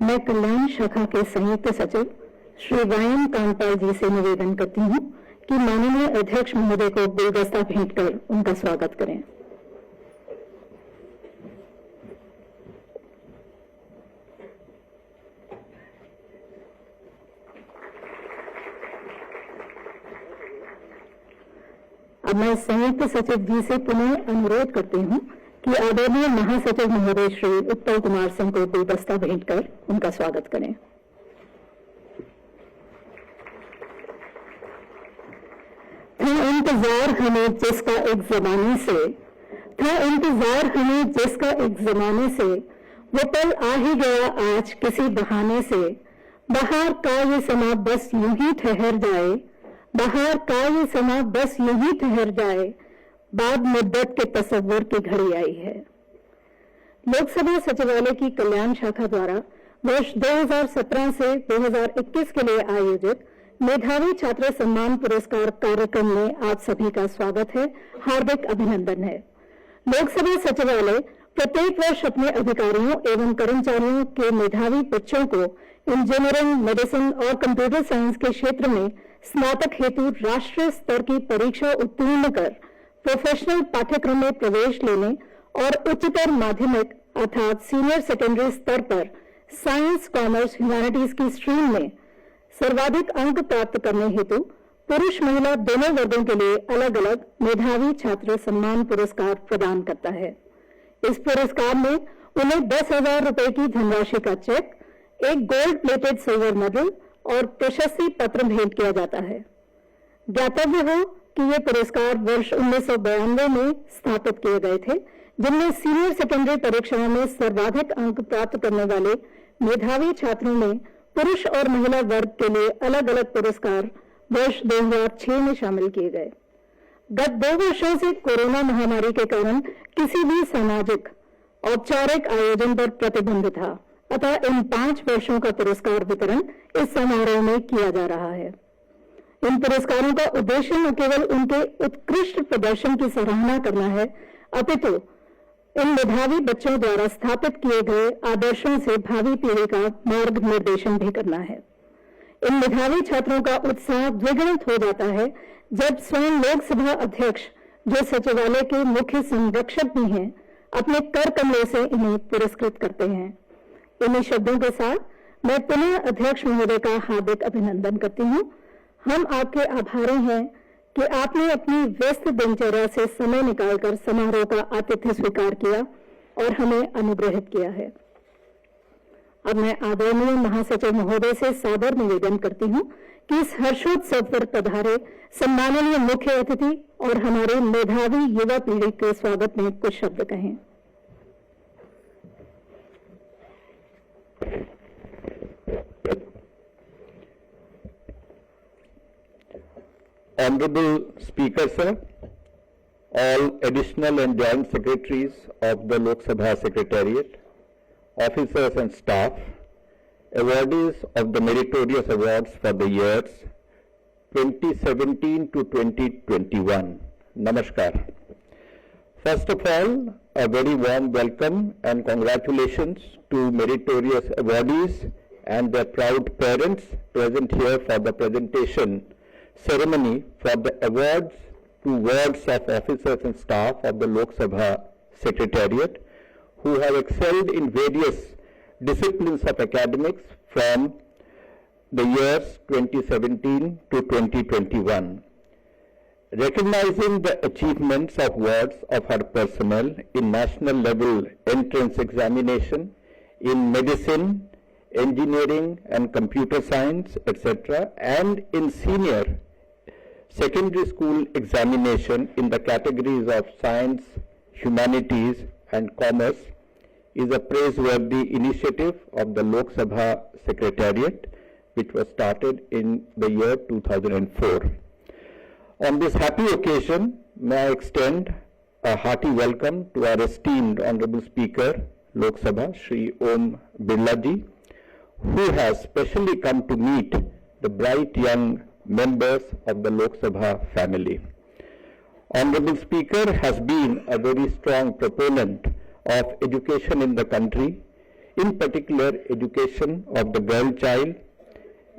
मैं कल्याण शाखा के संयुक्त सचिव श्री वायम कांतपाल जी से निवेदन करती हूं कि माननीय अध्यक्ष महोदय को गुलदस्ता भेंट कर उनका स्वागत करें। अब मैं संयुक्त सचिव जी से पुनः अनुरोध करती हूं कि आदरणीय महासचिव महोदय श्री उत्पल कुमार सिंह को गुलदस्ता भेंट कर उनका स्वागत करें। था इंतजार हमें जिसका एक जमाने से वो पल आ ही गया आज किसी बहाने से। बाहर का ये समा बस यूं ही ठहर जाए, बाहर का ये समा बस यूं ही ठहर जाए, बाद मुद्दत के तसव्वुर की घड़ी आई है। लोकसभा सचिवालय की कल्याण शाखा द्वारा वर्ष 2017 से 2021 के लिए आयोजित मेधावी छात्र सम्मान पुरस्कार कार्यक्रम में आप सभी का स्वागत है, हार्दिक अभिनंदन है। लोकसभा सचिवालय प्रत्येक वर्ष अपने अधिकारियों एवं कर्मचारियों के मेधावी बच्चों को इंजीनियरिंग, मेडिसिन और कंप्यूटर साइंस के क्षेत्र में स्नातक हेतु राष्ट्रीय स्तर की परीक्षा उत्तीर्ण कर प्रोफेशनल पाठ्यक्रम में प्रवेश लेने और उच्चतर माध्यमिक अर्थात सीनियर सेकेंडरी स्तर पर साइंस, कॉमर्स, ह्यूमैनिटीज की स्ट्रीम में सर्वाधिक अंक प्राप्त करने हेतु पुरुष महिला दोनों वर्गों के लिए अलग अलग मेधावी छात्र सम्मान पुरस्कार प्रदान करता है। इस पुरस्कार में उन्हें 10,000 रुपए की धनराशि का चेक, एक गोल्ड प्लेटेड सिल्वर मेडल और प्रशस्ति पत्र भेंट किया जाता है। ज्ञातव्य हो कि ये पुरस्कार वर्ष 1992 में स्थापित किए गए थे, जिनमें सीनियर सेकेंडरी परीक्षाओं में सर्वाधिक अंक प्राप्त करने वाले मेधावी छात्रों में पुरुष और महिला वर्ग के लिए अलग अलग पुरस्कार वर्ष 2006 में शामिल किए गए। गत 2 वर्षों से कोरोना महामारी के कारण किसी भी सामाजिक औपचारिक आयोजन पर प्रतिबंध था, अतः इन 5 वर्षों का पुरस्कार वितरण इस समारोह में किया जा रहा है। इन पुरस्कारों का उद्देश्य न केवल उनके उत्कृष्ट प्रदर्शन की सराहना करना है, अपितु इन मेधावी बच्चों द्वारा स्थापित किए गए आदर्शों से भावी पीढ़ी का मार्ग निर्देशन भी करना है। इन मेधावी छात्रों का उत्साह द्विगुणित हो जाता है जब स्वयं लोकसभा अध्यक्ष, जो सचिवालय के मुख्य संरक्षक भी हैं, अपने कर कमलों से इन्हें पुरस्कृत करते हैं। इन्हीं शब्दों के साथ मैं पुनः अध्यक्ष महोदय का हार्दिक अभिनंदन करती हूँ। हम आपके आभारी हैं कि आपने अपनी व्यस्त दिनचर्या से समय निकालकर समारोह का आतिथ्य स्वीकार किया और हमें अनुग्रहित किया है। अब मैं आदरणीय महासचिव महोदय से सादर निवेदन करती हूँ कि इस हर्षोत्सव पर पधारे सम्माननीय मुख्य अतिथि और हमारे मेधावी युवा पीढ़ी के स्वागत में कुछ शब्द कहें। Honorable Speaker Sir, all additional and joint secretaries of the Lok Sabha Secretariat, officers and staff, awardees of the meritorious awards for the years 2017 to 2021. Namaskar. First of all, a very warm welcome and congratulations to meritorious awardees and their proud parents present here for the presentation ceremony for the awards to wards of officers and staff of the Lok Sabha Secretariat who have excelled in various disciplines of academics from the years 2017 to 2021. Recognizing the achievements of wards of her personnel in national level entrance examination in medicine, engineering and computer science, etc., and in senior secondary school examination in the categories of science, humanities and commerce is a praiseworthy initiative of the Lok Sabha Secretariat, which was started in the year 2004. On this happy occasion, may I extend a hearty welcome to our esteemed Honorable Speaker, Lok Sabha, Shri Om Birla Ji, who has specially come to meet the bright young members of the Lok Sabha family. Honorable Speaker has been a very strong proponent of education in the country, in particular education of the girl child,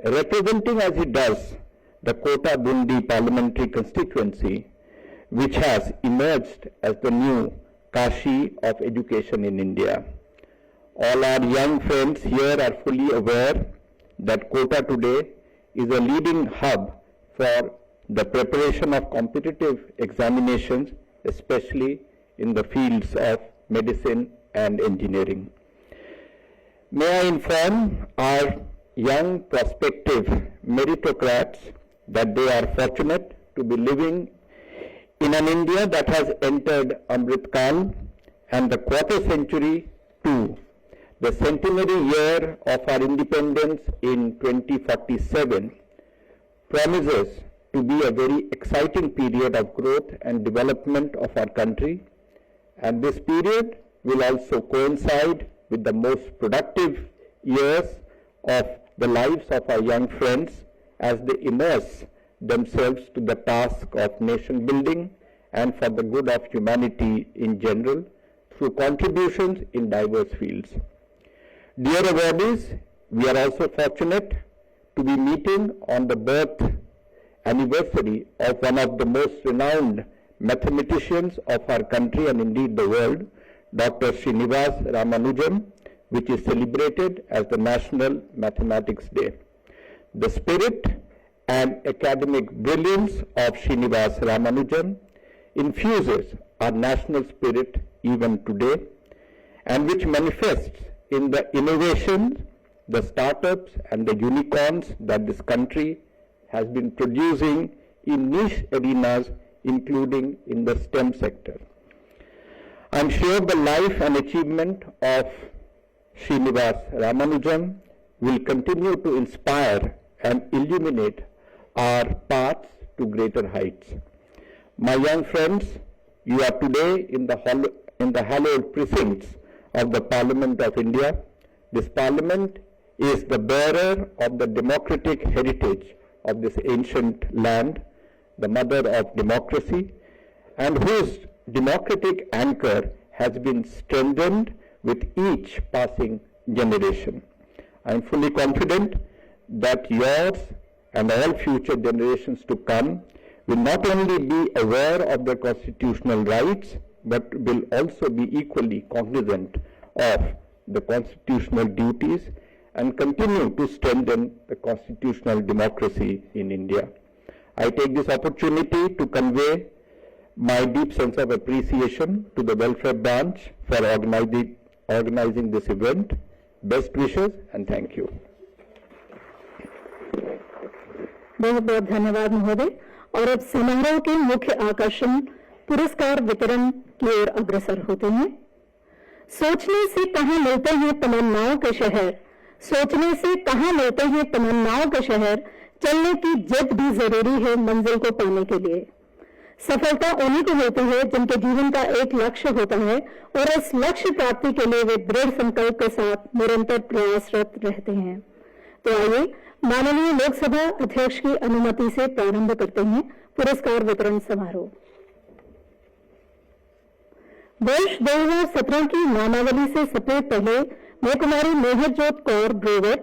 representing as he does the Kota Bundi parliamentary constituency, which has emerged as the new Kashi of education in India. All our young friends here are fully aware that Kota today is a leading hub for the preparation of competitive examinations, especially in the fields of medicine and engineering. May I inform our young prospective meritocrats that they are fortunate to be living in an India that has entered Amrit Kal and the quarter century too. The centenary year of our independence in 2047 promises to be a very exciting period of growth and development of our country, and this period will also coincide with the most productive years of the lives of our young friends as they immerse themselves to the task of nation building and for the good of humanity in general through contributions in diverse fields. Dear awardees, we are also fortunate to be meeting on the birth anniversary of one of the most renowned mathematicians of our country and indeed the world, Dr. Srinivas Ramanujan, which is celebrated as the National Mathematics Day. The spirit and academic brilliance of Srinivas Ramanujan infuses our national spirit even today, and which manifests in the innovations, the startups and the unicorns that this country has been producing in niche arenas, including in the STEM sector. I am sure the life and achievement of Srinivas Ramanujan will continue to inspire and illuminate our paths to greater heights. My young friends, you are today in the hallowed precincts of the Parliament of India. This Parliament is the bearer of the democratic heritage of this ancient land, the mother of democracy, and whose democratic anchor has been strengthened with each passing generation. I am fully confident that yours and all future generations to come will not only be aware of their constitutional rights, but will also be equally cognizant of the constitutional duties and continue to strengthen the constitutional democracy in India. I take this opportunity to convey my deep sense of appreciation to the Welfare Branch for organizing this event. Best wishes and thank you. बहुत बहुत धन्यवाद महोदय। और अब समारोह के मुख्य आकर्षण पुरस्कार वितरण की ओर अग्रसर होते हैं। सोचने से कहां मिलते हैं तमन्नाओं के शहर, सोचने से कहां मिलते हैं तमन्नाओं के शहर, चलने की जिद भी जरूरी है मंजिल को पाने के लिए। सफलता उन्हीं को मिलती है जिनके जीवन का एक लक्ष्य होता है और इस लक्ष्य प्राप्ति के लिए वे दृढ़ संकल्प के साथ निरंतर प्रयासरत रहते हैं। तो आइए माननीय लोकसभा अध्यक्ष की अनुमति से प्रारंभ करते हैं पुरस्कार वितरण समारोह। वर्ष 2017 की नामावली से सबसे पहले मैं कुमारी मेहरजोत कौर ग्रोवर,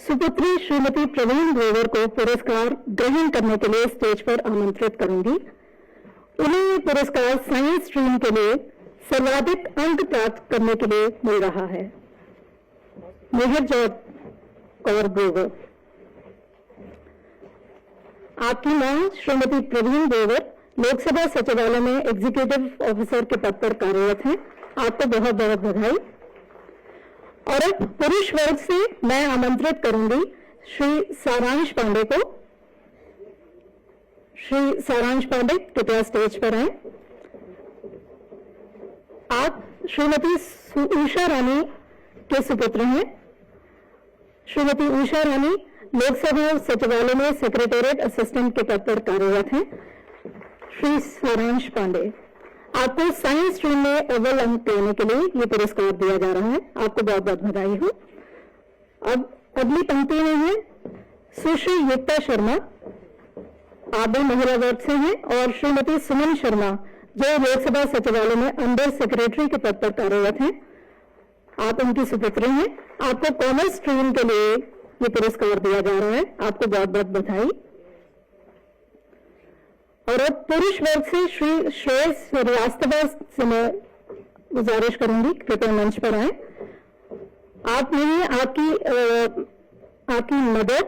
सुपुत्री श्रीमती प्रवीण ग्रोवर को पुरस्कार ग्रहण करने के लिए स्टेज पर आमंत्रित करूंगी। उन्हें ये पुरस्कार साइंस स्ट्रीम के लिए सर्वाधिक अंक प्राप्त करने के लिए मिल रहा है। मेहरजोत कौर ग्रोवर। आपकी मां श्रीमती प्रवीण ग्रोवर लोकसभा सचिवालय में एग्जीक्यूटिव ऑफिसर के पद पर कार्यरत हैं। आपको बहुत बहुत बधाई। और अब पुरुष वर्ग से मैं आमंत्रित करूंगी श्री सारांश पांडे को। श्री सारांश पांडे कृपया स्टेज पर आए। आप श्रीमती उषा रानी के सुपुत्र हैं। श्रीमती उषा रानी लोकसभा सचिवालय में सेक्रेटेरिएट असिस्टेंट के पद पर कार्यरत हैं। श्री सारांश पांडे, आपको साइंस स्ट्रीम में अव्वल अंक पाने के लिए ये पुरस्कार दिया जा रहा है। आपको बहुत बहुत बधाई हो। अब अगली पंक्ति में है सुश्री युक्ता शर्मा, आप भी महिला वर्ग से हैं, और श्रीमती सुमन शर्मा जो लोकसभा सचिवालय में अंडर सेक्रेटरी के पद पर कार्यरत हैं। आप उनकी सुपुत्री हैं। आपको कॉमर्स स्ट्रीम के लिए ये पुरस्कार दिया जा रहा है। आपको बहुत बहुत बधाई। और अब पुरुष वर्ग से श्री श्रेयस श्रीवास्तव से मैं गुजारिश करूंगी, कृपया मंच पर आए। आप नहीं, आपकी मदर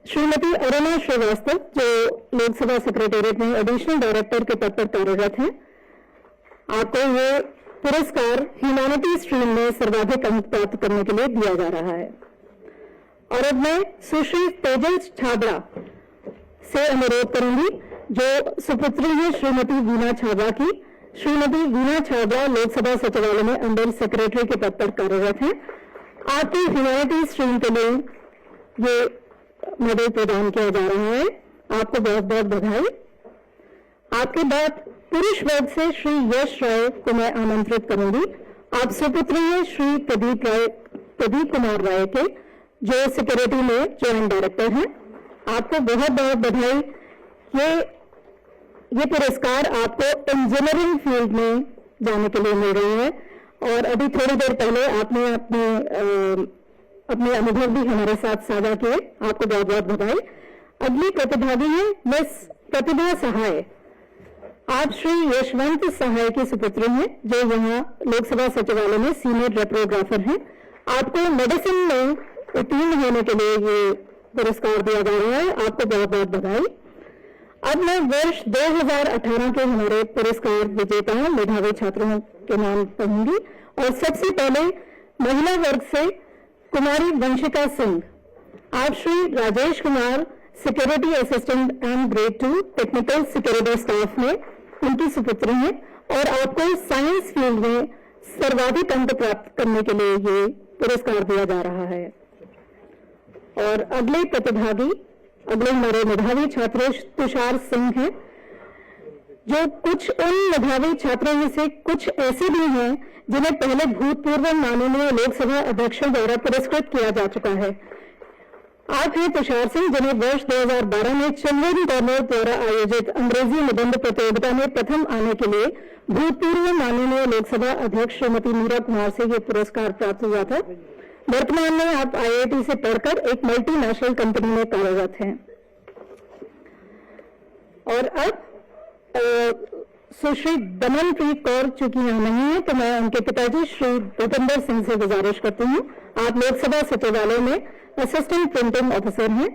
श्रीमती अरुणा श्रीवास्तव, जो लोकसभा सेक्रेटेरिएट में एडिशनल डायरेक्टर के पद पर कार्यरत हैं। आपको ये पुरस्कार ह्यूमैनिटी स्ट्रीम में सर्वाधिक अंक प्राप्त करने के लिए दिया जा रहा है। और अब मैं सुश्री तेजल छाबड़ा से अनुरोध करूंगी, जो सुपुत्री है श्रीमती वीना छाबड़ा की। श्रीमती वीना छाबड़ा लोकसभा सचिवालय में अंडर सेक्रेटरी के पद पर कार्यरत हैं। आपकी ह्यूमैनिटी स्ट्रीम के लिए ये मेडल प्रदान किया जा रहा है। आपको बहुत बहुत बधाई। आपके बाद पुरुष वर्ग से श्री यश राय को मैं आमंत्रित करूंगी। आप सुपुत्री हैं श्री प्रदीप कुमार राय के, जो सिक्योरिटी में जॉइंट डायरेक्टर हैं। आपको बहुत बहुत बधाई। ये पुरस्कार आपको इंजीनियरिंग फील्ड में जाने के लिए मिल रही है और अभी थोड़ी देर पहले आपने अपने अनुभव भी हमारे साथ साझा किए। आपको बहुत बहुत बधाई। अगली प्रतिभागी है मिस प्रतिभा सहाय। आप श्री यशवंत सहाय की सुपुत्री हैं, जो यहाँ लोकसभा सचिवालय में सीनियर रेप्रोग्राफर हैं। आपको मेडिसिन में उत्तीर्ण होने के लिए ये पुरस्कार दिया जा रहा है। आपको बहुत बहुत बधाई। अब मैं वर्ष 2018 के हमारे पुरस्कार विजेताओं मेधावी छात्रों के नाम पढ़ूंगी और सबसे पहले महिला वर्ग से कुमारी वंशिका सिंह। आप Shri Rajesh Kumar security assistant and grade 2 technical security staff में उनकी सुपुत्री हैं और आपको साइंस फील्ड में सर्वाधिक अंक प्राप्त करने के लिए ये पुरस्कार दिया जा रहा है। और अगले प्रतिभागी, अगले हमारे मेधावी छात्र तुषार सिंह हैं, जो कुछ उन मेधावी छात्रों में से कुछ ऐसे भी हैं जिन्हें पहले भूतपूर्व माननीय लोकसभा अध्यक्षों द्वारा पुरस्कृत किया जा चुका है। आप हैं तुषार सिंह, जिन्हें वर्ष 2012 में चिल्ड्रन कॉर्नर द्वारा आयोजित अंग्रेजी निबंध प्रतियोगिता में प्रथम आने के लिए भूतपूर्व माननीय लोकसभा अध्यक्ष श्रीमती मीरा कुमार से ये पुरस्कार प्राप्त हुआ था। वर्तमान में आप IIT से पढ़कर एक मल्टीनेशनल कंपनी में कार्यरत हैं। और अब सुश्री दमनप्रीत कौर चूंकि यहाँ नहीं है, तो मैं उनके पिताजी श्री भूपेंद्र सिंह से गुजारिश करती हूँ। आप लोकसभा सचिवालय में असिस्टेंट प्रिंटिंग ऑफिसर हैं।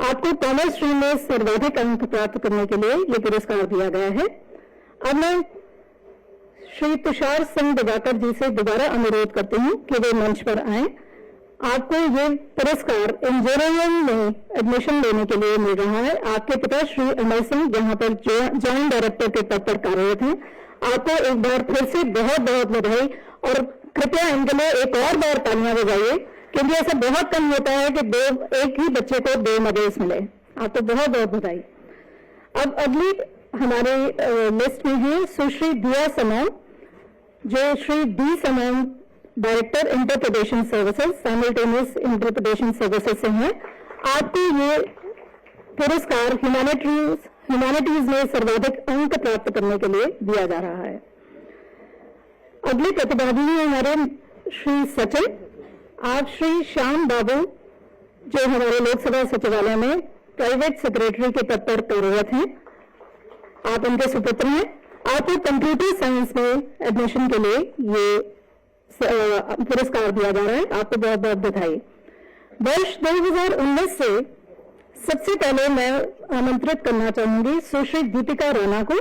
आपको कॉमर्स स्ट्रीम में सर्वाधिक अंक प्राप्त करने के लिए ये पुरस्कार दिया गया है। अब मैं श्री तुषार सिंह दिवाकर जी से दोबारा अनुरोध करती हूँ कि वे मंच पर आए। आपको ये पुरस्कार इंजीनियरिंग में एडमिशन लेने के लिए मिल रहा है। आपके पिता श्री अमर सिंह यहाँ पर जॉइंट डायरेक्टर के पद पर कार्यरत हैं। आपको एक बार फिर से बहुत बहुत बधाई और कृपया इनके लिए एक और बार तालियां बजाइए, क्योंकि ऐसा बहुत कम होता है कि एक ही बच्चे को 2 मेडल्स मिले। आपको बहुत बहुत बधाई। अब अगली हमारे लिस्ट में है सुश्री दिया समोन, जो Shri D Samon director interpretation services simultaneous interpretation services से हैं। आपको ये पुरस्कार ह्यूमैनिटीज में सर्वाधिक अंक प्राप्त करने के लिए दिया जा रहा है। अगले प्रतिभागी हैं हमारे श्री सचिन। आप श्री श्याम बाबू, जो हमारे लोकसभा सचिवालय में प्राइवेट सेक्रेटरी के पद पर कार्यरत हैं, आप उनके सुपुत्र हैं। आपको कंप्यूटर साइंस में एडमिशन के लिए ये पुरस्कार दिया जा रहा है। आपको बहुत बहुत बधाई। वर्ष 2019 से सबसे पहले मैं आमंत्रित करना चाहूंगी सुश्री दीपिका राणा को।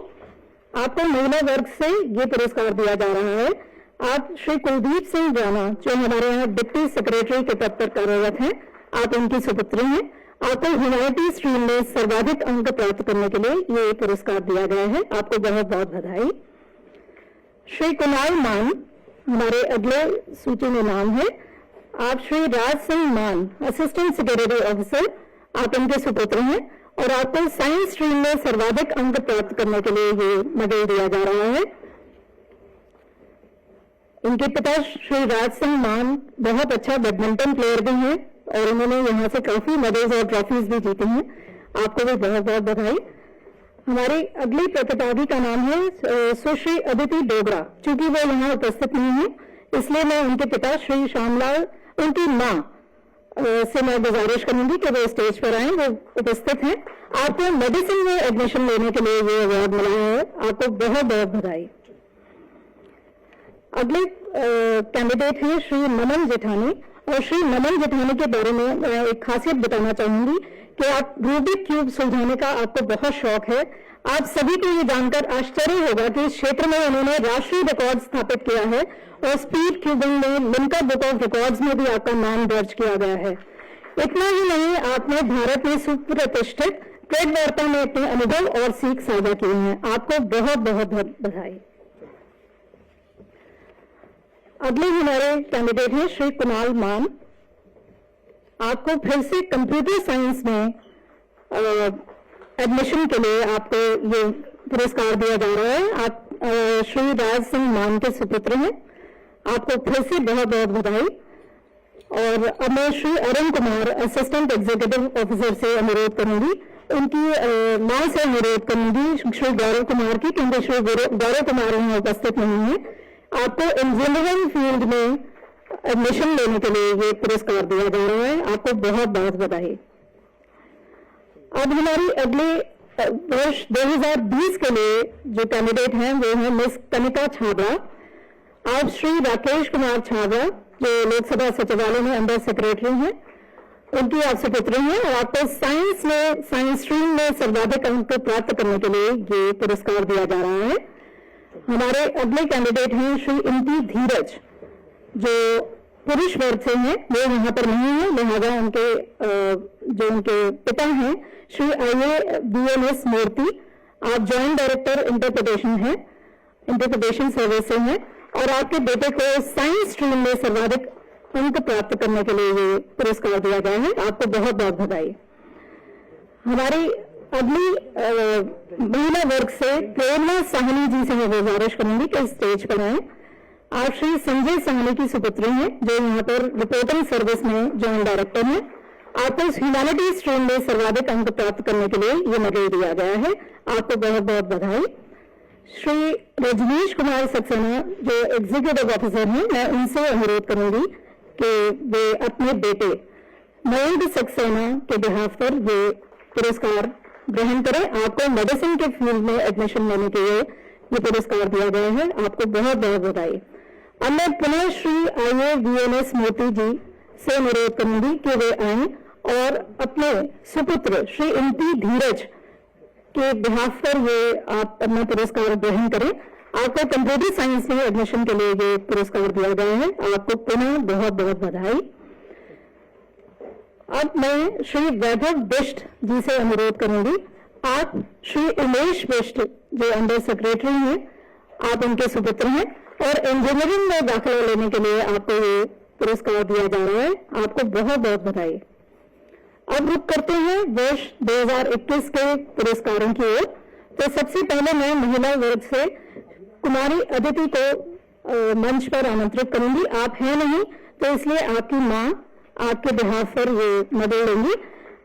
आपको महिला वर्ग से ये पुरस्कार दिया जा रहा है। आप श्री कुलदीप सिंह राणा, जो हमारे यहाँ डिप्टी सेक्रेटरी के पद पर कार्यरत हैं, आप उनकी सुपुत्री हैं। आपको ह्यूमैनिटी स्ट्रीम में सर्वाधिक अंक प्राप्त करने के लिए ये पुरस्कार दिया गया है। आपको बहुत बहुत बधाई। श्री कुणाल मान हमारे अगले सूची में नाम है। आप श्री राज सिंह मान, असिस्टेंट सिक्योरिटी ऑफिसर, आप उनके सुपुत्र हैं और आपको साइंस स्ट्रीम में सर्वाधिक अंक प्राप्त करने के लिए ये मेडल दिया जा रहा है। इनके पिता श्री राज सिंह मान बहुत अच्छा बैडमिंटन प्लेयर भी हैं और उन्होंने यहाँ से काफी मेडल्स और ट्रॉफीज भी जीती हैं। आपको भी बहुत बहुत बधाई। हमारी अगली प्रतिभागी का नाम है सुश्री अदिति डोगरा। चूंकि वो यहाँ उपस्थित नहीं है, इसलिए मैं उनके पिता श्री श्यामलाल, उनकी मां से मैं गुजारिश करूंगी कि वो स्टेज पर आए, वो उपस्थित हैं। आपको मेडिसिन में एडमिशन लेने के लिए ये अवार्ड मिला है, आपको बहुत बहुत बधाई। अगले कैंडिडेट हैं श्री नमन जेठानी, और श्री नमन जेठानी के बारे में मैं एक खासियत बताना चाहूंगी कि आप रूबिक क्यूब सुलझाने का आपको बहुत शौक है। आप सभी को ये जानकर आश्चर्य होगा कि इस क्षेत्र में उन्होंने राष्ट्रीय रिकॉर्ड स्थापित किया है और स्पीड क्यूबिंग में लिम्का बुक ऑफ रिकॉर्ड्स में भी आपका नाम दर्ज किया गया है। इतना ही नहीं, आपने भारत में सुप्रतिष्ठित ट्रेड वार्ता में अपने अनुभव और सीख साझा किए हैं। आपको बहुत बहुत बधाई। अगले हमारे कैंडिडेट हैं श्री कुणाल मान। आपको फिर से कंप्यूटर साइंस में एडमिशन के लिए आपको ये पुरस्कार दिया जा रहा है। आप श्री राज सिंह मान के सुपुत्र हैं, आपको फिर से बहुत बहुत बधाई। और अब मैं Shri Arun Kumar, assistant executive officer से अनुरोध करूंगी, उनकी मां से अनुरोध करूंगी श्री गौरव कुमार की, क्योंकि श्री गौरव कुमार यहाँ उपस्थित नहीं है। आपको इंजीनियरिंग फील्ड में एडमिशन लेने के लिए ये पुरस्कार दिया जा रहा है, आपको बहुत बहुत बधाई। अब हमारी अगले वर्ष 2020 के लिए जो कैंडिडेट हैं वो है मिस कनिका छाबड़ा। आप श्री राकेश कुमार छाबड़ा, जो लोकसभा सचिवालय में अंडर सेक्रेटरी हैं, उनकी आप सुपुत्री हैं, और आपको साइंस स्ट्रीम में सर्वाधिक अंक प्राप्त करने के लिए ये पुरस्कार दिया जा रहा है। हमारे अगले कैंडिडेट हैं श्री इम्ति धीरज, जो पुरुष वर्ग से हैं, वो यहाँ पर नहीं है, लिहाजा जो उनके पिता हैं श्री IAVNS मूर्ति, आप जॉइंट डायरेक्टर इंटरप्रिटेशन हैं, इंटरप्रिटेशन सर्विस से हैं, और आपके बेटे को साइंस स्ट्रीम में सर्वाधिक अंक प्राप्त करने के लिए ये पुरस्कार दिया गया है, आपको बहुत बहुत बधाई। हमारी अगली महिला वर्ग से प्रेरणा साहनी जी से मैं गुजारिश करूंगी कि स्टेज पर आए। आप श्री संजय साहनी की सुपुत्री हैं, जो यहाँ पर रिपोर्टिंग सर्विस में जॉइंट डायरेक्टर हैं। आपको ह्यूमैनिटीज स्ट्रीम में सर्वाधिक अंक प्राप्त करने के लिए ये मेडल दिया गया है, आपको बहुत बहुत बधाई। श्री रजनीश कुमार सक्सेना, जो एग्जीक्यूटिव ऑफिसर हैं, मैं उनसे अनुरोध करूंगी कि वे अपने बेटे मयूर सक्सेना के बिहाफ पर ये पुरस्कार ग्रहण करें। आपको मेडिसिन के फील्ड में एडमिशन लेने के लिए ये पुरस्कार दिया गया है, आपको बहुत बहुत बधाई। अब मैं पुनः श्री IAVNS मूर्ति जी से अनुरोध करूंगी कि वे आएं और अपने सुपुत्र श्री इम्ति धीरज के बिहाफ पर ये आप अपना पुरस्कार ग्रहण करें। आपको कंप्यूटर साइंस में एडमिशन के लिए ये पुरस्कार दिया गया है, आपको पुनः बहुत बहुत बधाई। अब मैं श्री वैभव बिष्ट जी से अनुरोध करूंगी, आप श्री उमेश बिष्ट, जो अंडर सेक्रेटरी हैं, आप उनके सुपुत्र हैं, और इंजीनियरिंग में दाखिला लेने के लिए आपको ये पुरस्कार दिया जा रहा है, आपको बहुत बहुत बधाई। अब रुक करते हैं वर्ष 2021 के पुरस्कारों की ओर। तो सबसे पहले मैं महिला वर्ग से कुमारी अदिति को मंच पर आमंत्रित करूंगी। आप हैं नहीं, तो इसलिए आपकी मां आपके बिहाफ पर ये मेडल लेंगी।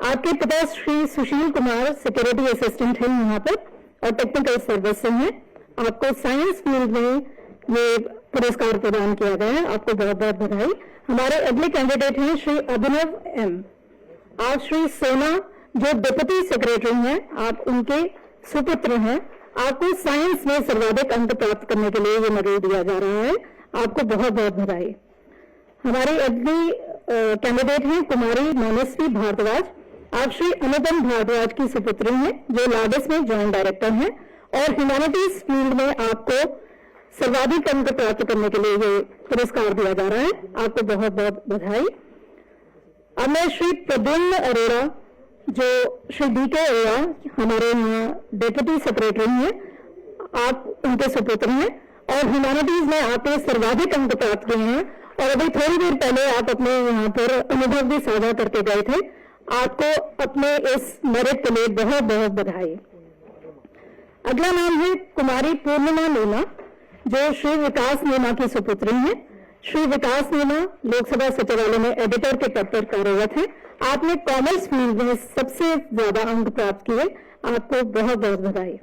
आपके पिता श्री सुशील कुमार सिक्योरिटी असिस्टेंट हैं यहाँ पर और टेक्निकल सर्विस से हैं। आपको साइंस फील्ड में ये पुरस्कार प्रदान किया गया है, आपको बहुत बहुत बधाई। हमारे अगले कैंडिडेट हैं श्री अभिनव एम। आप श्री सोना, जो डिप्टी सेक्रेटरी हैं, आप उनके सुपुत्र हैं। आपको साइंस में सर्वाधिक अंक प्राप्त करने के लिए ये मेडल दिया जा रहा है, आपको बहुत बहुत बधाई। हमारी अगली कैंडिडेट हैं कुमारी मानसवी भारद्वाज। आप श्री अनुपम भारद्वाज की सुपुत्री हैं, जो लाडिस में जॉइंट डायरेक्टर हैं, और ह्यूमैनिटीज फील्ड में आपको सर्वाधिक अंक प्राप्त करने के लिए ये पुरस्कार दिया जा रहा है, आपको बहुत बहुत बधाई। अब मैं श्री प्रद्युम्न अरोड़ा, जो श्री DK अरोड़ा हमारे यहाँ डेप्यूटी सेक्रेटरी हैं, आप उनके सुपुत्र हैं, और ह्यूमैनिटीज में आपने सर्वाधिक अंक प्राप्त किए हैं, और अभी थोड़ी देर पहले आप अपने यहाँ पर अनुभव भी साझा करके गए थे। आपको अपने इस मेरिट के लिए बहुत बहुत बधाई। अगला नाम है कुमारी पूर्णिमा नीमा, जो श्री विकास नीमा की सुपुत्री हैं। श्री विकास नीमा लोकसभा सचिवालय में एडिटर के पद पर कार्यरत हैं। आपने कॉमर्स फील्ड में सबसे ज्यादा अंक प्राप्त किए, आपको बहुत बहुत बधाई।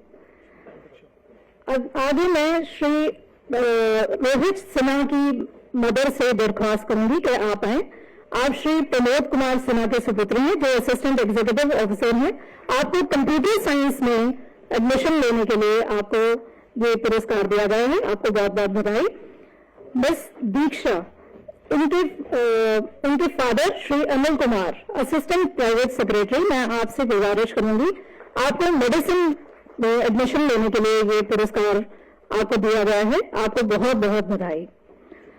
अब आगे मैं श्री रोहित सिन्हा की मदर से दरख्वास्त करूंगी कि आप आए। आप श्री प्रमोद कुमार सिन्हा के सुपुत्र हैं जो असिस्टेंट एग्जीक्यूटिव ऑफिसर हैं। आपको कंप्यूटर साइंस में एडमिशन लेने के लिए आपको ये पुरस्कार दिया गया है। आपको बहुत बहुत बधाई। मिस दीक्षा, उनके father Shri Anil Kumar, assistant private secretary, मैं आपसे गुजारिश करूंगी, आपको मेडिसिन में एडमिशन लेने के लिए ये पुरस्कार आपको दिया गया है। आपको बहुत बहुत बधाई।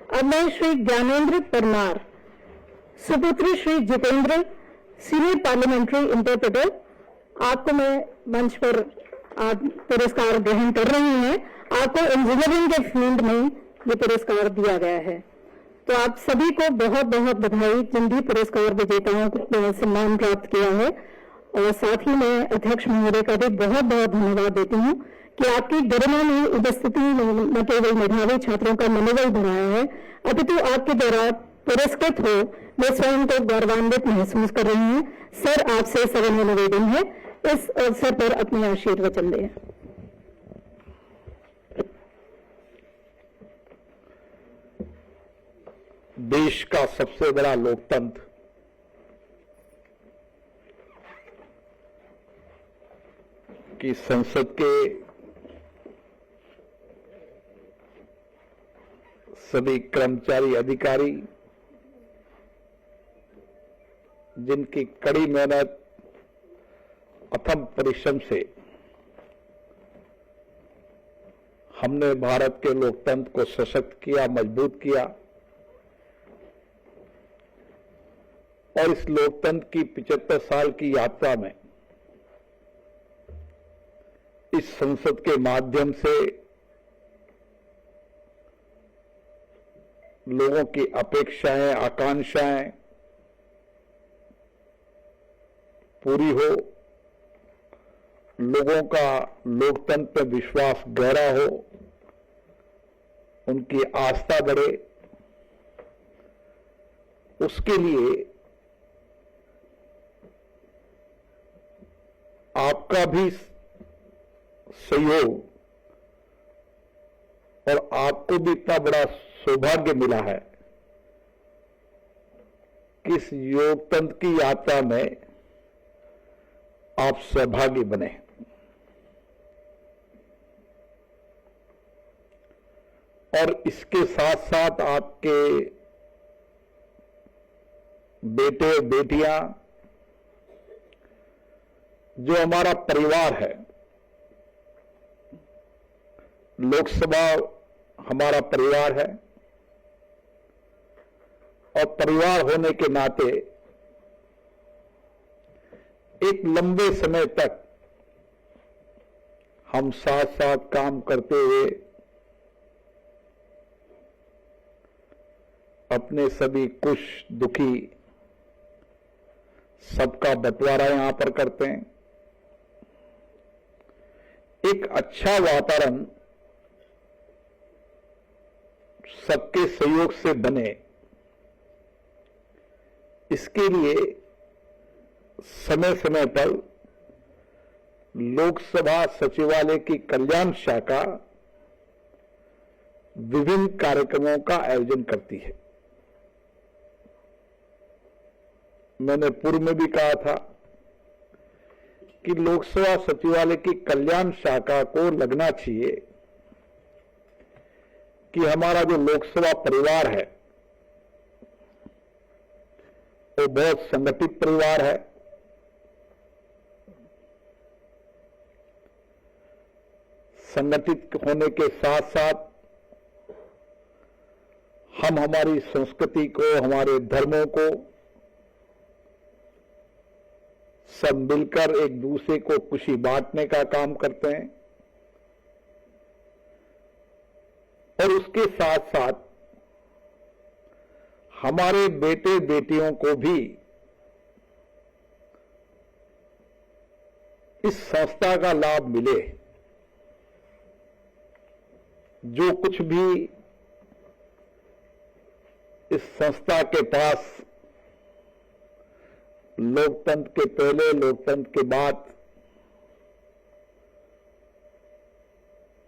अब मैं श्री ज्ञानेंद्र परमार, सुपुत्र Shri Jitendra, senior parliamentary interpreter, आपको मैं मंच पर आप पुरस्कार ग्रहण कर रही हैं। आपको इंजीनियरिंग के फील्ड में ये पुरस्कार दिया गया है। तो आप सभी को बहुत बहुत बधाई जिन भी पुरस्कार विजेताओं को सम्मान प्राप्त किया है। और साथ ही मैं अध्यक्ष महोदय का भी बहुत बहुत धन्यवाद देती हूँ कि आपकी गरिमा में उपस्थिति न केवल मेधावी छात्रों का मनोबल बढ़ाया है, अपितु आपके द्वारा पुरस्कृत हो वे स्वयं को गौरवान्वित महसूस कर रही हैं। सर, आपसे सविनय निवेदन है इस अवसर पर अपने आशीर्वचन दें। देश का सबसे बड़ा लोकतंत्र की संसद के सभी कर्मचारी अधिकारी, जिनकी कड़ी मेहनत अथम परिश्रम से हमने भारत के लोकतंत्र को सशक्त किया, मजबूत किया और इस लोकतंत्र की 75 साल की यात्रा में इस संसद के माध्यम से लोगों की अपेक्षाएं, आकांक्षाएं पूरी हो, लोगों का लोकतंत्र पर विश्वास गहरा हो, उनकी आस्था बढ़े, उसके लिए आपका भी सहयोग और आपको भी इतना बड़ा सौभाग्य मिला है कि इस लोकतंत्र की यात्रा में आप सहभागी बने। और इसके साथ साथ आपके बेटे बेटियां, जो हमारा परिवार है, लोकसभा हमारा परिवार है और परिवार होने के नाते एक लंबे समय तक हम साथ साथ काम करते हुए अपने सभी खुश दुखी सबका बंटवारा यहां पर करते हैं। एक अच्छा वातावरण सबके सहयोग से बने, इसके लिए समय समय पर लोकसभा सचिवालय की कल्याण शाखा विभिन्न कार्यक्रमों का आयोजन करती है। मैंने पूर्व में भी कहा था कि लोकसभा सचिवालय की कल्याण शाखा को लगना चाहिए कि हमारा जो लोकसभा परिवार है वो बहुत संगठित परिवार है। संगठित होने के साथ साथ हम हमारी संस्कृति को, हमारे धर्मों को सब मिलकर एक दूसरे को खुशी बांटने का काम करते हैं और उसके साथ साथ हमारे बेटे बेटियों को भी इस संस्था का लाभ मिले। जो कुछ भी इस संस्था के पास लोकतंत्र के पहले, लोकतंत्र के बाद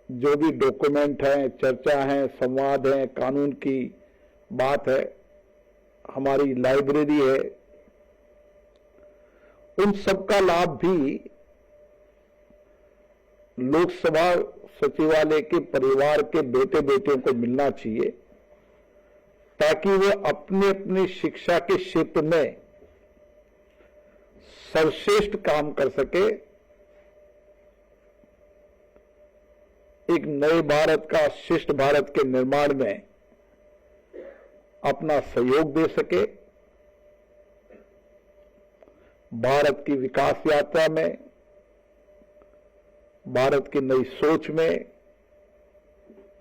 जो भी डॉक्यूमेंट हैं, चर्चा है, संवाद है, कानून की बात है, हमारी लाइब्रेरी है, उन सबका लाभ भी लोकसभा सचिवालय के परिवार के बेटे बेटियों को मिलना चाहिए, ताकि वे अपने अपनी शिक्षा के क्षेत्र में सर्वश्रेष्ठ काम कर सके, एक नए भारत का, श्रेष्ठ भारत के निर्माण में अपना सहयोग दे सके, भारत की विकास यात्रा में, भारत की नई सोच में,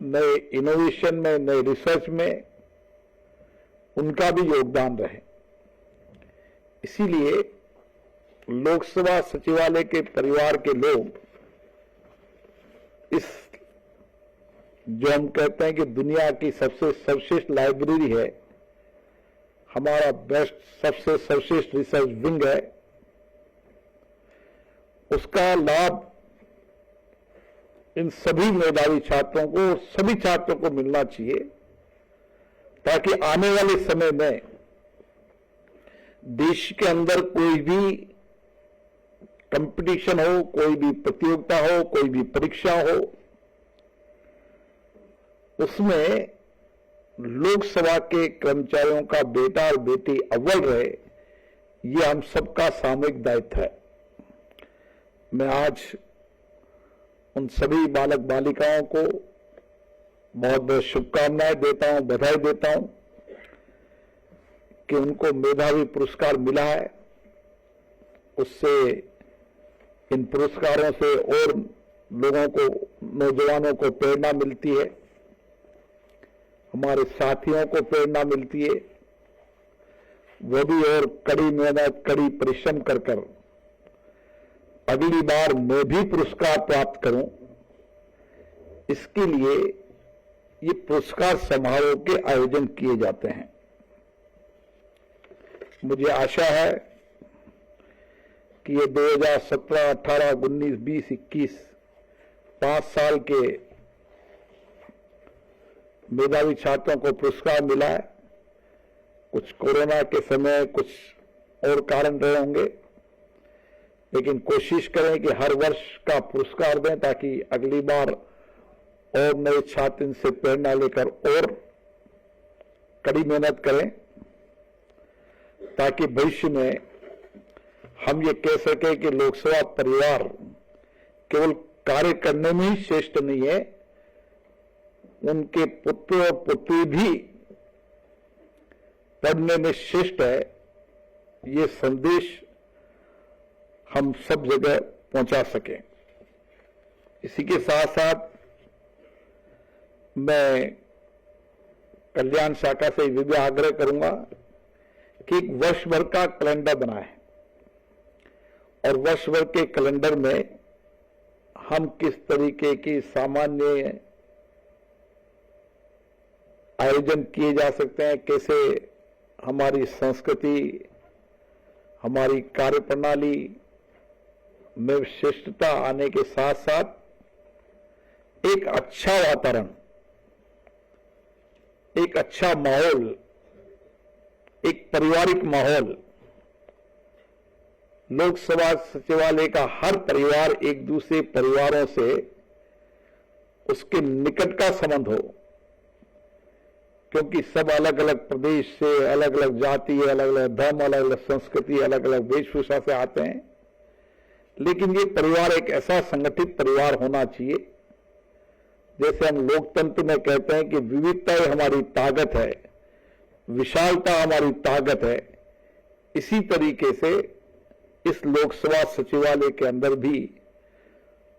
नए इनोवेशन में, नए रिसर्च में उनका भी योगदान रहे। इसीलिए लोकसभा सचिवालय के परिवार के लोग इस, जो हम कहते हैं कि दुनिया की सबसे सर्वश्रेष्ठ लाइब्रेरी है, हमारा बेस्ट, सबसे सर्वश्रेष्ठ रिसर्च विंग है, उसका लाभ इन सभी मेधावी छात्रों को, सभी छात्रों को मिलना चाहिए, ताकि आने वाले समय में देश के अंदर कोई भी कंपटीशन हो, कोई भी प्रतियोगिता हो, कोई भी परीक्षा हो, उसमें लोकसभा के कर्मचारियों का बेटा और बेटी अव्वल रहे, ये हम सबका सामूहिक दायित्व है। मैं आज उन सभी बालक बालिकाओं को बहुत बहुत शुभकामनाएं देता हूं, बधाई देता हूं कि उनको मेधावी पुरस्कार मिला है। उससे, इन पुरस्कारों से और लोगों को, नौजवानों को प्रेरणा मिलती है, हमारे साथियों को प्रेरणा मिलती है, वो भी और कड़ी मेहनत, कड़ी परिश्रम कर कर अगली बार मैं भी पुरस्कार प्राप्त करूं, इसके लिए ये पुरस्कार समारोह के आयोजन किए जाते हैं। मुझे आशा है कि ये 2017, 18, 19, 20, 21 5 साल के मेधावी छात्रों को पुरस्कार मिला है। कुछ कोरोना के समय, कुछ और कारण रहे होंगे, लेकिन कोशिश करें कि हर वर्ष का पुरस्कार दें, ताकि अगली बार और नए छात्र इनसे प्रेरणा लेकर और कड़ी मेहनत करें, ताकि भविष्य में हम ये कह सके कि लोकसभा परिवार केवल कार्य करने में ही श्रेष्ठ नहीं है, उनके पुत्र और पुत्री भी पढ़ने में श्रेष्ठ है। ये संदेश हम सब जगह पहुंचा सकें। इसी के साथ साथ मैं कल्याण शाखा से ये भी आग्रह करूंगा कि एक वर्ष भर का कैलेंडर बनाएं, और वर्ष भर के कैलेंडर में हम किस तरीके की सामान्य आयोजन किए जा सकते हैं, कैसे हमारी संस्कृति, हमारी कार्यप्रणाली में विशिष्टता आने के साथ साथ एक अच्छा वातावरण, एक अच्छा माहौल, एक पारिवारिक माहौल, लोकसभा सचिवालय का हर परिवार एक दूसरे परिवारों से उसके निकट का संबंध हो, क्योंकि सब अलग अलग प्रदेश से, अलग अलग जाति, अलग अलग धर्म, अलग अलग संस्कृति, अलग अलग वेशभूषा से आते हैं, लेकिन ये परिवार एक ऐसा संगठित परिवार होना चाहिए, जैसे हम लोकतंत्र में कहते हैं कि विविधता हमारी ताकत है, विशालता हमारी ताकत है। इसी तरीके से इस लोकसभा सचिवालय के अंदर भी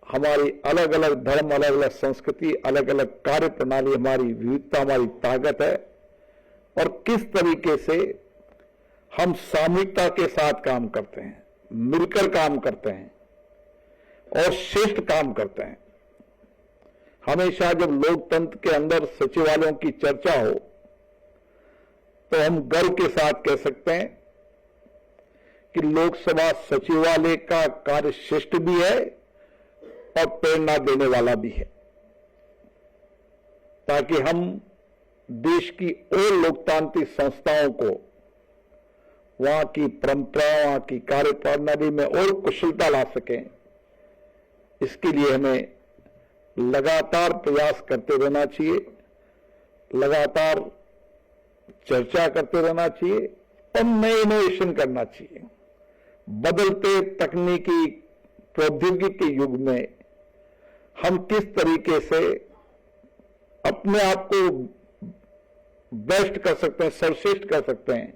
हमारी अलग अलग धर्म, अलग अलग संस्कृति, अलग अलग कार्य प्रणाली, हमारी विविधता हमारी ताकत है, और किस तरीके से हम सामूहिकता के साथ काम करते हैं, मिलकर काम करते हैं और श्रेष्ठ काम करते हैं। हमेशा जब लोकतंत्र के अंदर सचिवालयों की चर्चा हो तो हम गर्व के साथ कह सकते हैं कि लोकसभा सचिवालय का कार्य श्रेष्ठ भी है और प्रेरणा देने वाला भी है, ताकि हम देश की और लोकतांत्रिक संस्थाओं को वहां की परंपरा, वहां की कार्यप्रणाली में और कुशलता ला सकें, इसके लिए हमें लगातार प्रयास करते रहना चाहिए, लगातार चर्चा करते रहना चाहिए और नए इनोवेशन करना चाहिए। बदलते तकनीकी प्रौद्योगिकी के युग में हम किस तरीके से अपने आप को बेस्ट कर सकते हैं, सर्वश्रेष्ठ कर सकते हैं,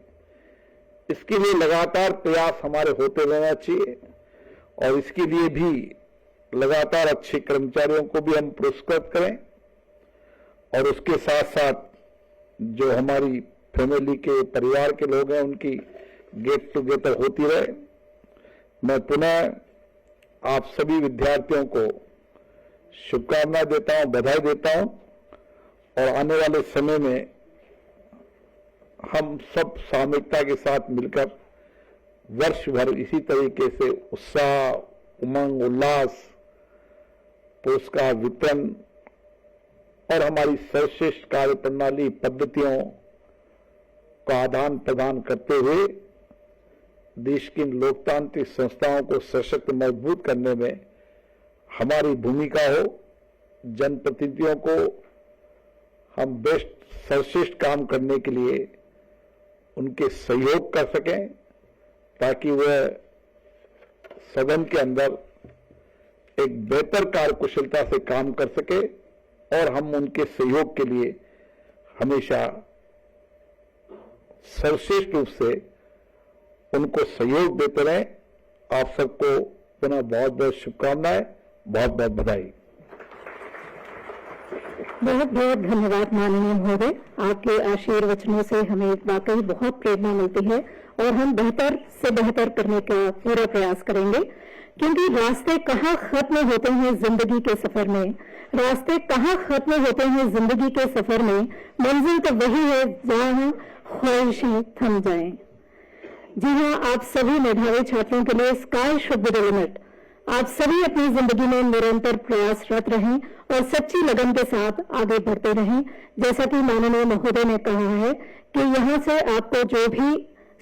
इसके लिए लगातार प्रयास हमारे होते रहना चाहिए और इसके लिए भी लगातार अच्छे कर्मचारियों को भी हम पुरस्कृत करें और उसके साथ साथ जो हमारी फैमिली के परिवार के लोग हैं उनकी गेट टुगेदर होती रहे। मैं पुनः आप सभी विद्यार्थियों को शुभकामनाएं देता हूं, बधाई देता हूं और आने वाले समय में हम सब सामूहिकता के साथ मिलकर वर्ष भर इसी तरीके से उत्साह, उमंग, उल्लास, पुरस्कार वितरण और हमारी सर्वश्रेष्ठ कार्य प्रणाली पद्धतियों का आदान प्रदान करते हुए देश की लोकतांत्रिक संस्थाओं को सशक्त मजबूत करने में हमारी भूमिका हो। जनप्रतिनिधियों को हम बेस्ट सर्वश्रेष्ठ काम करने के लिए उनके सहयोग कर सकें ताकि वह सदन के अंदर एक बेहतर कार्यकुशलता से काम कर सके और हम उनके सहयोग के लिए हमेशा सर्वश्रेष्ठ रूप से उनको सहयोग देते रहें। आप सबको पुनः बहुत बहुत शुभकामनाएं, बहुत बहुत बधाई। बहुत बहुत धन्यवाद माननीय महोदय, आपके आशीर्वचनों से हमें वाकई बहुत प्रेरणा मिलती है और हम बेहतर से बेहतर करने का पूरा प्रयास करेंगे, क्योंकि रास्ते कहाँ खत्म होते हैं जिंदगी के सफर में, रास्ते कहाँ खत्म होते हैं जिंदगी के सफर में, मंजिल तो वही है जहाँ ख्वाहिशें थम जाएं। जी हाँ, आप सभी मेधावी छात्रों के लिए sky should be the limit. आप सभी अपनी जिंदगी में निरंतर प्रयासरत रहें और सच्ची लगन के साथ आगे बढ़ते रहें। जैसा कि माननीय महोदय ने कहा है कि यहाँ से आपको जो भी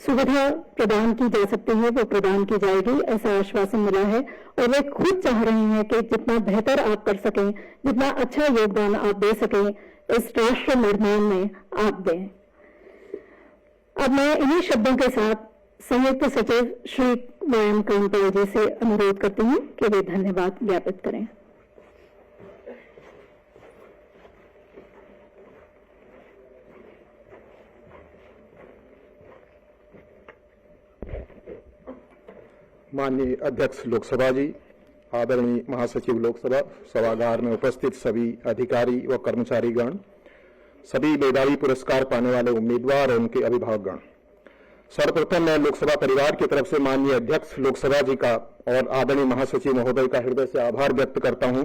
सुविधा प्रदान की जा सकती है वो प्रदान की जाएगी, ऐसा आश्वासन मिला है और वे खुद चाह रहे हैं कि जितना बेहतर आप कर सकें, जितना अच्छा योगदान आप दे सकें, इस राष्ट्र निर्माण में आप दें। अब मैं इन्हीं शब्दों के साथ संयुक्त सचिव श्री व्यायाम कांतपाल जी से अनुरोध करती हूं कि वे धन्यवाद ज्ञापित करें। माननीय अध्यक्ष लोकसभा जी, आदरणीय महासचिव लोकसभा, सभागार में उपस्थित सभी अधिकारी व कर्मचारीगण, सभी मेधावी पुरस्कार पाने वाले उम्मीदवार और उनके अभिभावकगण, सर्वप्रथम मैं लोकसभा परिवार की तरफ से माननीय अध्यक्ष लोकसभा जी का और आदरणीय महासचिव महोदय का हृदय से आभार व्यक्त करता हूं,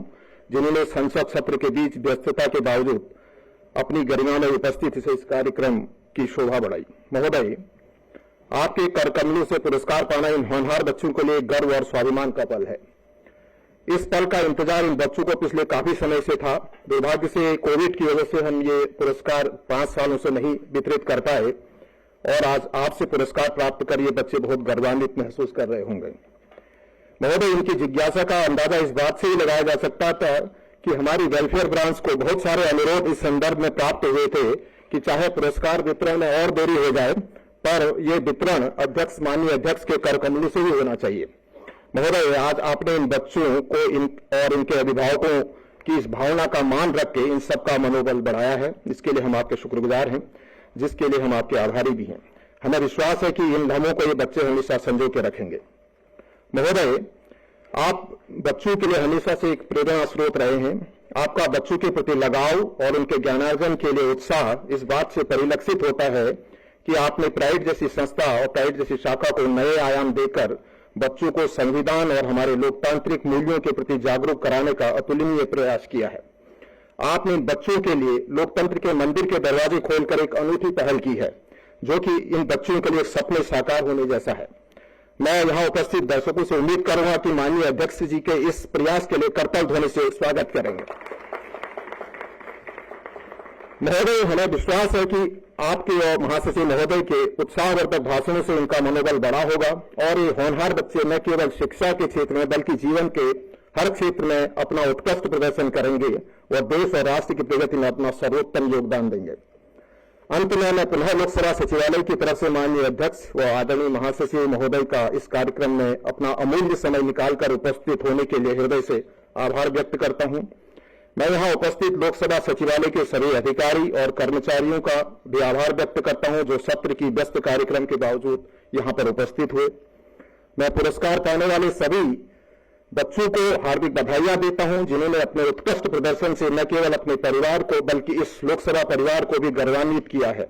जिन्होंने संसद सत्र के बीच व्यस्तता के बावजूद अपनी गरिमामय उपस्थिति से इस कार्यक्रम की शोभा बढ़ाई। महोदय, आपके कर कमलों से पुरस्कार पाना इन होनहार बच्चों के लिए गर्व और स्वाभिमान का पल है। इस पल का इंतजार इन बच्चों को पिछले काफी समय से था। दुर्भाग्य से कोविड की वजह से हम ये पुरस्कार 5 सालों से नहीं वितरित कर पाए और आज आपसे पुरस्कार प्राप्त कर ये बच्चे बहुत गर्वान्वित महसूस कर रहे होंगे। महोदय, इनकी जिज्ञासा का अंदाजा इस बात से ही लगाया जा सकता था कि हमारी वेलफेयर ब्रांच को बहुत सारे अनुरोध इस संदर्भ में प्राप्त हुए थे कि चाहे पुरस्कार वितरण में और देरी हो जाए, पर यह वितरण माननीय अध्यक्ष के कर कमलों से ही होना चाहिए। महोदय, आज आपने इन बच्चों को और इनके अभिभावकों की इस भावना का मान रख के इन सबका मनोबल बढ़ाया है, इसके लिए हम आपके शुक्रगुजार हैं, जिसके लिए हम आपके आभारी भी हैं। हमें विश्वास है कि इन लम्हों को ये बच्चे हमेशा संजो के रखेंगे। महोदय, आप बच्चों के लिए हमेशा से एक प्रेरणा स्रोत रहे हैं। आपका बच्चों के प्रति लगाव और उनके ज्ञानार्जन के लिए उत्साह इस बात से परिलक्षित होता है कि आपने प्राइड जैसी संस्था और प्राइड जैसी शाखा को नए आयाम देकर बच्चों को संविधान और हमारे लोकतांत्रिक मूल्यों के प्रति जागरूक कराने का अतुलनीय प्रयास किया है। आपने इन बच्चों के लिए लोकतंत्र के मंदिर के दरवाजे खोलकर एक अनूठी पहल की है, जो कि इन बच्चों के लिए सपने साकार होने जैसा है। मैं यहां उपस्थित दर्शकों से उम्मीद करूंगा कि माननीय अध्यक्ष जी के इस प्रयास के लिए करतल ध्वनि से स्वागत करेंगे। महोदय, हमें विश्वास है कि आपके और महासचिव महोदय के उत्साहवर्धक भाषणों से उनका मनोबल बढ़ा होगा और ये होनहार बच्चे न केवल शिक्षा के क्षेत्र में बल्कि जीवन के हर क्षेत्र में अपना उत्कृष्ट प्रदर्शन करेंगे और देश और राष्ट्र की प्रगति में अपना सर्वोत्तम योगदान देंगे। अंत में मैं पुनः लोकसभा सचिवालय की तरफ से माननीय अध्यक्ष व आदरणीय महासचिव महोदय का इस कार्यक्रम में अपना अमूल्य समय निकालकर उपस्थित होने के लिए हृदय से आभार व्यक्त करता हूं। मैं यहां उपस्थित लोकसभा सचिवालय के सभी अधिकारी और कर्मचारियों का भी आभार व्यक्त करता हूं जो सत्र की व्यस्त कार्यक्रम के बावजूद यहां पर उपस्थित हुए। मैं पुरस्कार पाने वाले सभी बच्चों को हार्दिक बधाइयां देता हूं जिन्होंने अपने उत्कृष्ट प्रदर्शन से न केवल अपने परिवार को बल्कि इस लोकसभा परिवार को भी गौरवान्वित किया है।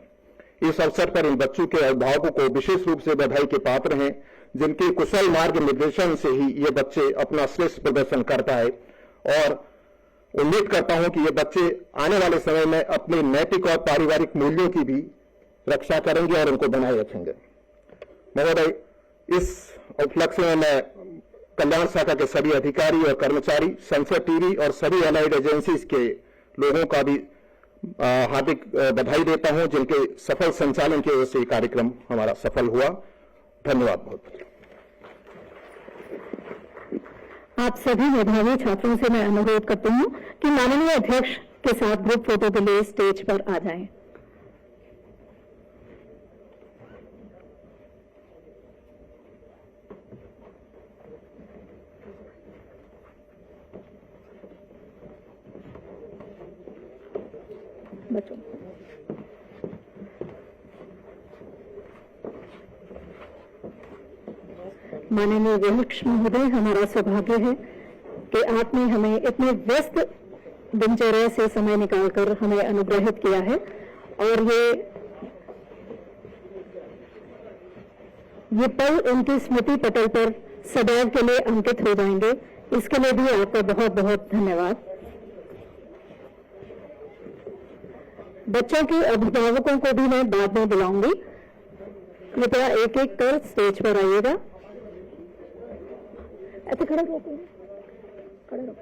इस अवसर पर इन बच्चों के अभिभावकों को विशेष रूप से बधाई के पात्र हैं जिनके कुशल मार्ग निर्देशन से ही ये बच्चे अपना श्रेष्ठ प्रदर्शन कर पाए और उम्मीद करता हूं कि ये बच्चे आने वाले समय में अपने नैतिक और पारिवारिक मूल्यों की भी रक्षा करेंगे और उनको बनाए रखेंगे। महोदय, इस उपलक्ष्य में मैं कल्याण शाखा के सभी अधिकारी और कर्मचारी, संसद टीवी और सभी अलाइड एजेंसीज के लोगों का भी हार्दिक बधाई देता हूं जिनके सफल संचालन की वजह से कार्यक्रम हमारा सफल हुआ। धन्यवाद बहुत। आप सभी मेधावी छात्रों से मैं अनुरोध करती हूं कि माननीय अध्यक्ष के साथ ग्रुप फोटो के लिए स्टेज पर आ जाएं। बच्चों, माननीय अध्यक्ष महोदय, हमारा सौभाग्य है कि आपने हमें इतने व्यस्त दिनचर्या से समय निकालकर हमें अनुग्रहित किया है और ये पल उनकी स्मृति पटल पर सदैव के लिए अंकित हो जाएंगे। इसके लिए भी आपका बहुत बहुत धन्यवाद। बच्चों के अभिभावकों को भी मैं बाद में बुलाऊंगी। कृपया एक एक कर स्टेज पर आइएगा। ऐसे खड़े रहो, खड़े रहो।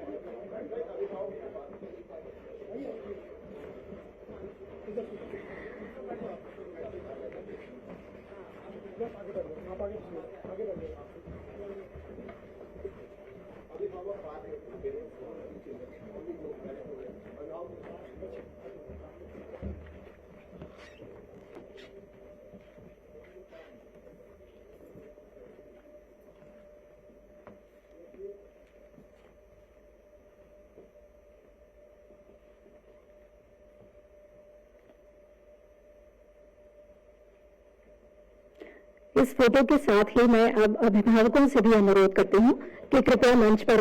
इस फोटो के साथ ही मैं अब अभिभावकों से भी अनुरोध करती हूं कि कृपया मंच पर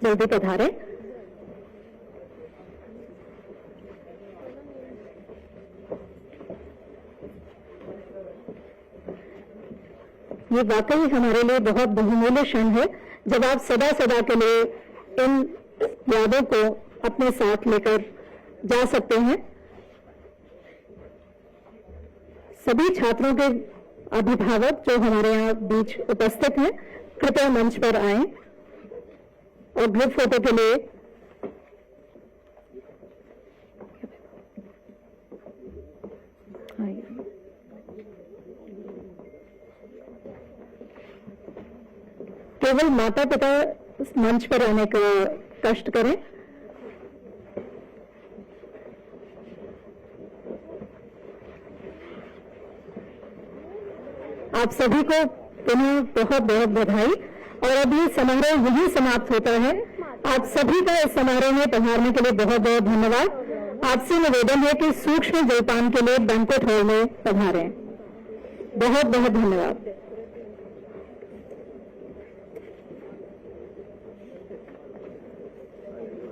जल्दी पधारें। ये वाकई हमारे लिए बहुत बहुमूल्य क्षण है जब आप सदा सदा के लिए इन यादों को अपने साथ लेकर जा सकते हैं। सभी छात्रों के अभिभावक जो हमारे यहाँ बीच उपस्थित हैं कृपया मंच पर आएं और ग्रुप फोटो के लिए केवल माता पिता मंच पर आने का कष्ट करें। आप सभी को पुनः बहुत बहुत बधाई। और अब ये समारोह यही समाप्त होता है। आप सभी का इस समारोह में पधारने के लिए बहुत बहुत धन्यवाद। आपसे निवेदन है कि सूक्ष्म जलपान के लिए बैंक्वेट हॉल में पधारें। बहुत बहुत धन्यवाद।